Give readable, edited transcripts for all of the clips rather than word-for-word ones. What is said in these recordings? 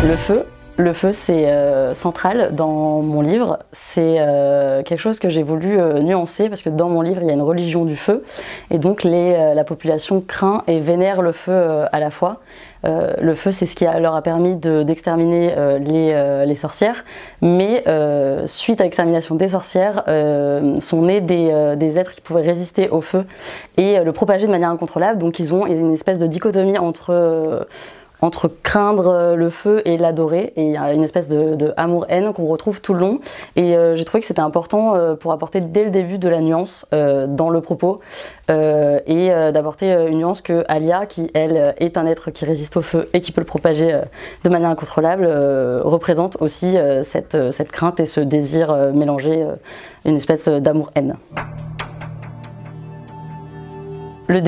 Le feu, c'est central dans mon livre. C'est quelque chose que j'ai voulu nuancer parce que dans mon livre, il y a une religion du feu. Et donc, la population craint et vénère le feu à la fois. Le feu, c'est ce qui leur a permis d'exterminer les sorcières. Mais suite à l'extermination des sorcières, sont nés des êtres qui pouvaient résister au feu et le propager de manière incontrôlable. Donc, ils ont une espèce de dichotomie entre craindre le feu et l'adorer, et il y a une espèce de amour-haine qu'on retrouve tout le long, et j'ai trouvé que c'était important pour apporter dès le début de la nuance dans le propos, et d'apporter une nuance que Alia, qui elle est un être qui résiste au feu et qui peut le propager de manière incontrôlable, représente aussi cette crainte et ce désir mélangé, une espèce d'amour-haine. Le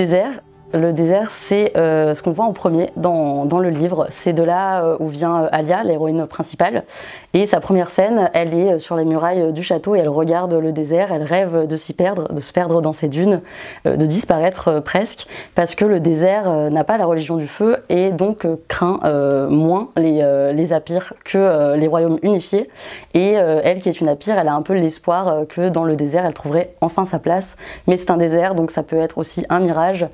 désert, c'est ce qu'on voit en premier dans le livre. C'est de là où vient Alia, l'héroïne principale. Et sa première scène, elle est sur les murailles du château et elle regarde le désert. Elle rêve de se perdre dans ces dunes, de disparaître presque, parce que le désert n'a pas la religion du feu et donc craint moins les Apires que les royaumes unifiés. Et elle, qui est une Apire, elle a un peu l'espoir que dans le désert, elle trouverait enfin sa place. Mais c'est un désert, donc ça peut être aussi un mirage.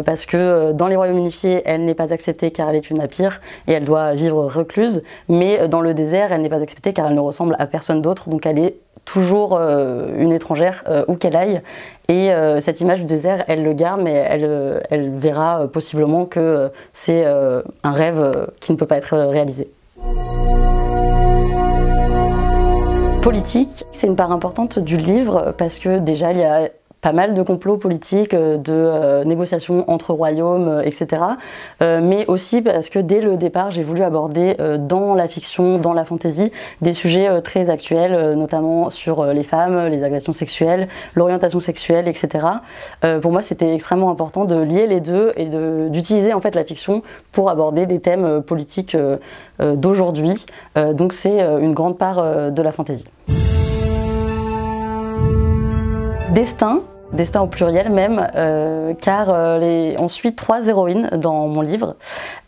Parce que dans les royaumes unifiés, elle n'est pas acceptée car elle est une Apire et elle doit vivre recluse, mais dans le désert, elle n'est pas acceptée car elle ne ressemble à personne d'autre, donc elle est toujours une étrangère où qu'elle aille. Et cette image du désert, elle le garde, mais elle verra possiblement que c'est un rêve qui ne peut pas être réalisé. Politique, c'est une part importante du livre parce que déjà il y a pas mal de complots politiques, de négociations entre royaumes, etc. Mais aussi parce que dès le départ, j'ai voulu aborder dans la fiction, dans la fantasy, des sujets très actuels, notamment sur les femmes, les agressions sexuelles, l'orientation sexuelle, etc. Pour moi, c'était extrêmement important de lier les deux et d'utiliser en fait la fiction pour aborder des thèmes politiques d'aujourd'hui. Donc c'est une grande part de la fantasy. Destin au pluriel même, car on suit 3 héroïnes dans mon livre,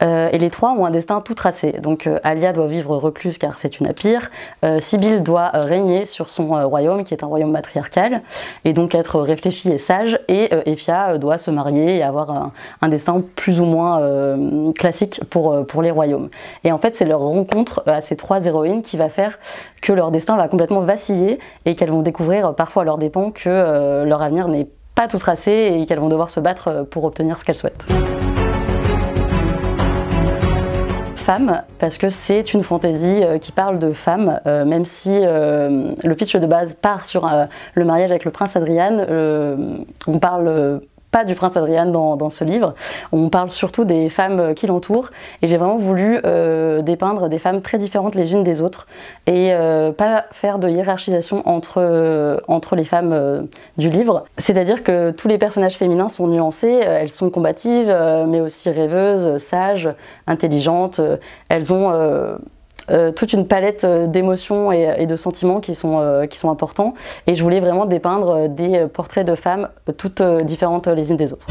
et les 3 ont un destin tout tracé. Donc Alia doit vivre recluse car c'est une Apire, Sibylle doit régner sur son royaume qui est un royaume matriarcal, et donc être réfléchie et sage, et Ephia doit se marier et avoir un destin plus ou moins classique pour les royaumes. Et en fait c'est leur rencontre à ces 3 héroïnes qui va faire que leur destin va complètement vaciller et qu'elles vont découvrir parfois à leurs dépens que leur avenir n'est pas tout tracé et qu'elles vont devoir se battre pour obtenir ce qu'elles souhaitent. Femme, parce que c'est une fantaisie qui parle de femmes, même si le pitch de base part sur le mariage avec le prince Adrian, on parle pas du prince Adrian dans ce livre, on parle surtout des femmes qui l'entourent, et j'ai vraiment voulu dépeindre des femmes très différentes les unes des autres et pas faire de hiérarchisation entre les femmes du livre. C'est-à-dire que tous les personnages féminins sont nuancés, elles sont combatives mais aussi rêveuses, sages, intelligentes, elles ont toute une palette d'émotions et de sentiments qui sont importants, et je voulais vraiment dépeindre des portraits de femmes toutes différentes les unes des autres.